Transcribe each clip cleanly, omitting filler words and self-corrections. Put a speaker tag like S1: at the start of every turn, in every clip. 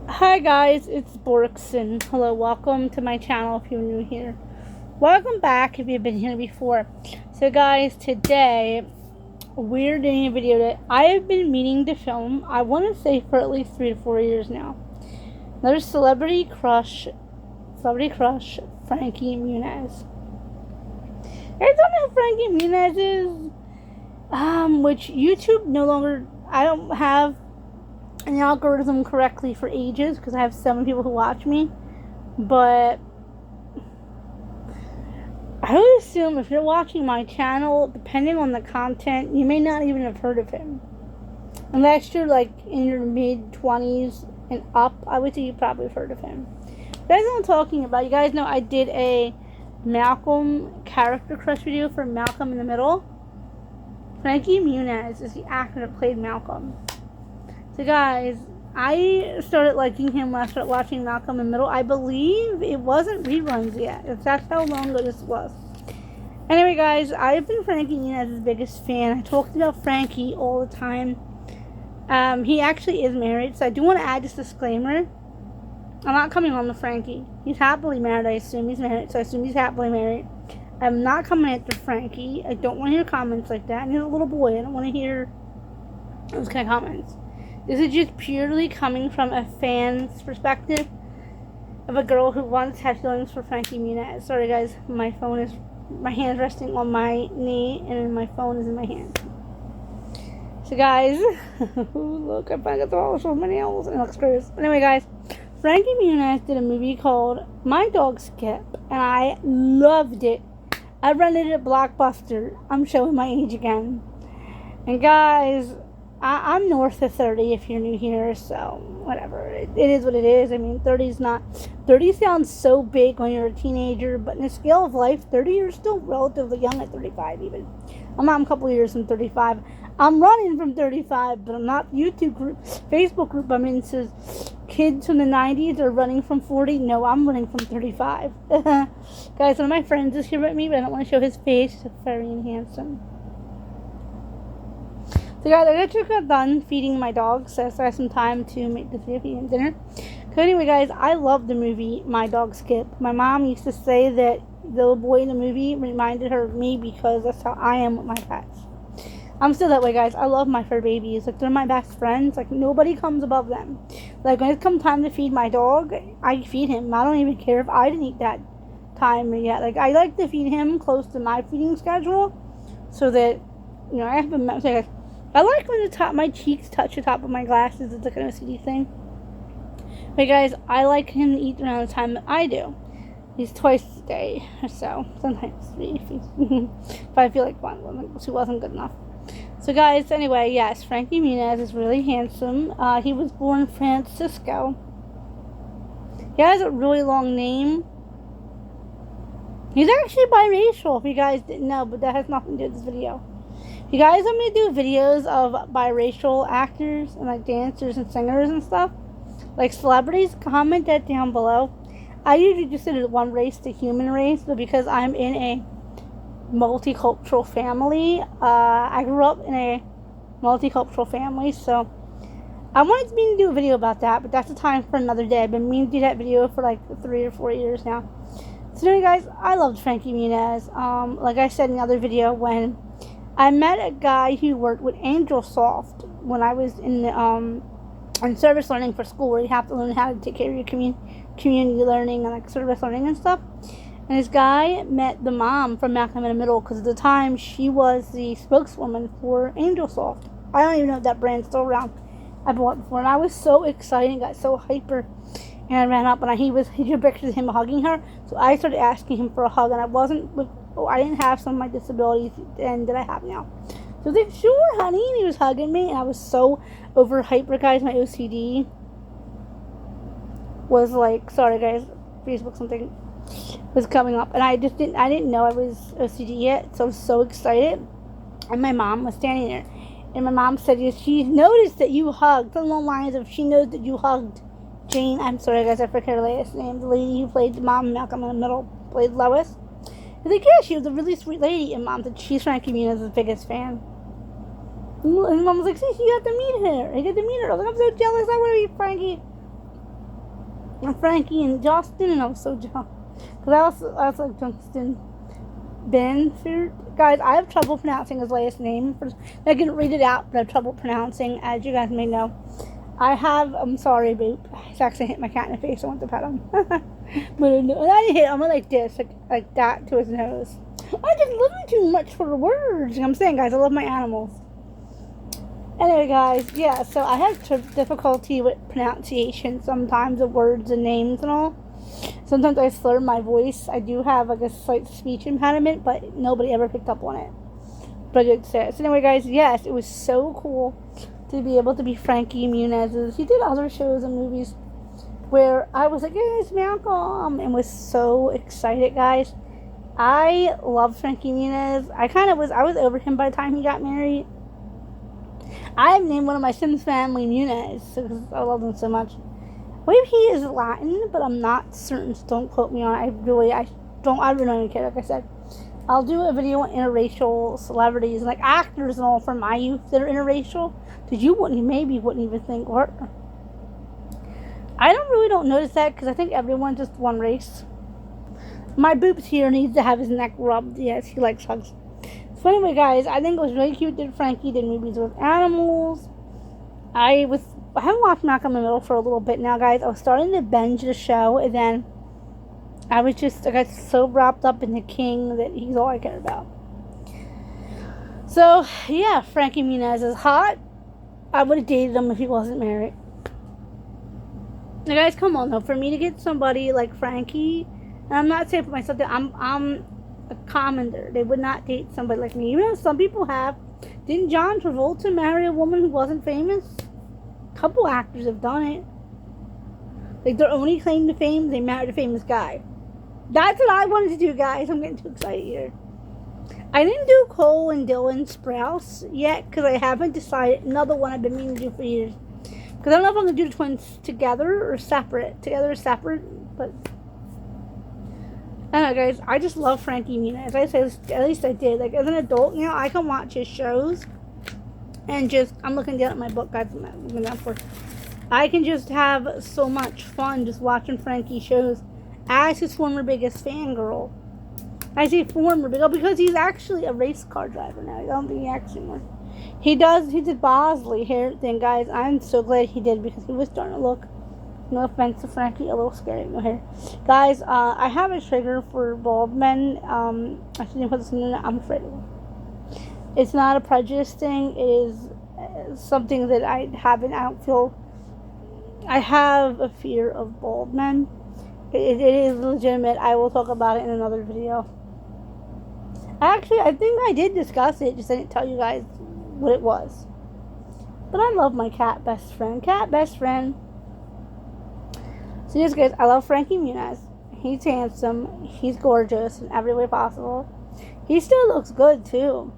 S1: Hi guys, it's Borkson. Hello, welcome to my channel if you're new here. Welcome back if you've been here before. So guys, today we're doing a video that I have been meaning to film, I want to say for at least 3 to 4 years now. Another celebrity crush, Frankie Muntz. You guys don't know who Frankie Muntz is? Which YouTube no longer, I don't have an algorithm correctly for ages because I have so many people who watch me, but I would assume if you're watching my channel, depending on the content, you may not even have heard of him. Unless you're like in your mid-20s and up, I would say you probably have heard of him. You guys know what I'm talking about. You guys know I did a Malcolm character crush video for Malcolm in the Middle. Frankie Muntz is the actor that played Malcolm. So guys, I started liking him when I started watching Malcolm in the Middle. I believe it wasn't reruns yet. That's how long ago this was. Anyway guys, I've been Frankie Muntz's biggest fan. I talked about Frankie all the time. He actually is married, so I do want to add this disclaimer. I'm not coming on to Frankie. He's happily married, I assume. He's married, so I assume he's happily married. I'm not coming after Frankie. I don't want to hear comments like that. And he's a little boy. I don't want to hear those kind of comments. This is just purely coming from a fan's perspective of a girl who once had feelings for Frankie Muntz. Sorry guys, my hand's resting on my knee and my phone is in my hand. So guys, look, I finally got the polish on my nails and it looks gross. But anyway guys, Frankie Muntz did a movie called My Dog Skip and I loved it. I rented it at Blockbuster. I'm showing my age again. And guys, I'm north of 30 if you're new here, so whatever. It is what it is. I mean, 30 sounds so big when you're a teenager, but in the scale of life, 30 you're still relatively young at 35 even. I'm a couple of years from 35. I'm running from 35, but I'm not YouTube group, Facebook group I'm in says kids from the 90s are running from 40. No, I'm running from 35. Guys, one of my friends is here with me, but I don't want to show his face. He's very handsome. So guys, I just got done feeding my dog, so I have some time to make this video, feed him dinner. So anyway guys, I love the movie My Dog Skip. My mom used to say that the little boy in the movie reminded her of me because that's how I am with my pets. I'm still that way guys. I love my fur babies. Like, they're my best friends. Like, nobody comes above them. Like, when it comes time to feed my dog, I feed him. I don't even care if I didn't eat that time yet. Like, I like to feed him close to my feeding schedule so that, you know, I have a... So guys, I like when my cheeks touch the top of my glasses. It's like an OCD thing. But guys, I like him to eat around the time that I do. He's twice a day or so. Sometimes 3 if I feel like two wasn't good enough. So guys, anyway, yes, Frankie Muntz is really handsome. He was born Francisco. He has a really long name. He's actually biracial, if you guys didn't know, but that has nothing to do with this video. If you guys want me to do videos of biracial actors and like dancers and singers and stuff, like celebrities, comment that down below. I usually just do one race to human race, but because I'm in a multicultural family, I grew up in a multicultural family, so I wanted me to do a video about that, but that's a time for another day. I've been meaning to do that video for like 3 or 4 years now. So anyway guys, I loved Frankie Muntz. Like I said in the other video, when I met a guy who worked with AngelSoft when I was in service learning for school, where you have to learn how to take care of your community learning and like service learning and stuff. And this guy met the mom from Malcolm in the Middle because at the time she was the spokeswoman for AngelSoft. I don't even know if that brand's still around. I bought it before, and I was so excited and got so hyper. And I ran up and he drew pictures of him hugging her. So I started asking him for a hug, and I didn't have some of my disabilities and that I have now. So I was like, sure, honey. And he was hugging me, and I was so over hyper, guys. My OCD was like, sorry, guys, Facebook something was coming up, and I didn't know I was OCD yet. So I was so excited, and my mom was standing there, and my mom said, she noticed that you hugged. Something along the lines of, she knows that you hugged Jane. I'm sorry, guys, I forget her last name. The lady who played the mom in Malcolm in the Middle played Lois. I was like, yeah, she was a really sweet lady. And mom said she's Frankie Muntz's biggest fan. And mom was like, see, you got to meet her. I got to meet her. I was like, I'm so jealous. I want to meet Frankie. Frankie and Justin, and also John. Because I also like Justin Benford. Guys, I have trouble pronouncing his last name. I can read it out, but I have trouble pronouncing, as you guys may know. I'm sorry, Boop. He's actually hit my cat in the face. I want to pet him. But I didn't hit him. I like this, like that to his nose. I just love him too much for the words. I'm saying, guys, I love my animals. Anyway, guys, yeah, so I have difficulty with pronunciation sometimes of words and names and all. Sometimes I slur my voice. I do have like a slight speech impediment, but nobody ever picked up on it. But it's so anyway, guys, yes, it was so cool to be able to be Frankie Muniz. He did other shows and movies where I was like, hey, it's Malcolm, and was so excited, guys. I love Frankie Muniz. I was over him by the time he got married. I have named one of my Sims family Muniz because I love him so much. Maybe he is Latin, but I'm not certain, so don't quote me on it. I don't know any kid, like I said. I'll do a video on interracial celebrities, like actors and all from my youth that are interracial, because you wouldn't even think, what? I don't notice that, because I think everyone's just one race. My boobs here needs to have his neck rubbed. Yes, he likes hugs. So anyway, guys, I think it was really cute that Frankie did movies with animals. I haven't watched Malcolm in the Middle for a little bit now, guys. I was starting to binge the show, and then I got so wrapped up in the king that he's all I care about. So, yeah, Frankie Muniz is hot. I would have dated him if he wasn't married. Now, guys, come on, though. For me to get somebody like Frankie, and I'm not saying for myself that I'm a commenter. They would not date somebody like me. Even though some people have. Didn't John Travolta marry a woman who wasn't famous? A couple actors have done it. Like, their only claim to fame, they married a famous guy. That's what I wanted to do, guys. I'm getting too excited here. I didn't do Cole and Dylan Sprouse yet, because I haven't decided. Another one I've been meaning to do for years. Because I don't know if I'm going to do the twins together or separate. Together or separate, but I don't know, guys. I just love Frankie Muniz. At least I did. Like, as an adult now, I can watch his shows and just, I'm looking down at my book, guys. I'm looking down for. I can just have so much fun just watching Frankie shows as his former biggest fangirl. I say former because he's actually a race car driver now. I don't think he actually was. He did Bosley hair thing, guys. I'm so glad he did, because he was starting to look, no offense to Frankie, a little scary no hair. Guys, I have a trigger for bald men. I shouldn't put this in there. I'm afraid of them. It's not a prejudice thing. It is something that I don't feel. I have a fear of bald men. It is legitimate. I will talk about it in another video. Actually, I think I did discuss it, just I didn't tell you guys what it was. But I love my cat best friend. So yes, guys, I love Frankie Muniz. He's handsome. He's gorgeous in every way possible. He still looks good, too.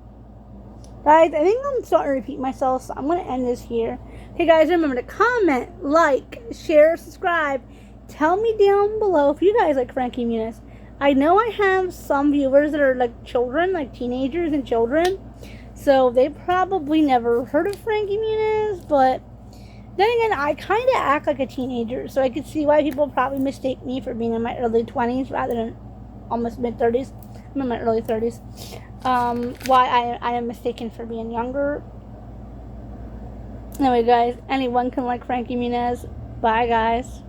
S1: Guys, I think I'm starting to repeat myself, so I'm going to end this here. Hey, guys, remember to comment, like, share, subscribe. Tell me down below if you guys like Frankie Muniz. I know I have some viewers that are like children, like teenagers and children. So they probably never heard of Frankie Muniz. But then again, I kind of act like a teenager. So I could see why people probably mistake me for being in my early 20s rather than almost mid-30s. I'm in my early 30s. Why I am mistaken for being younger. Anyway, guys, anyone can like Frankie Muniz. Bye, guys.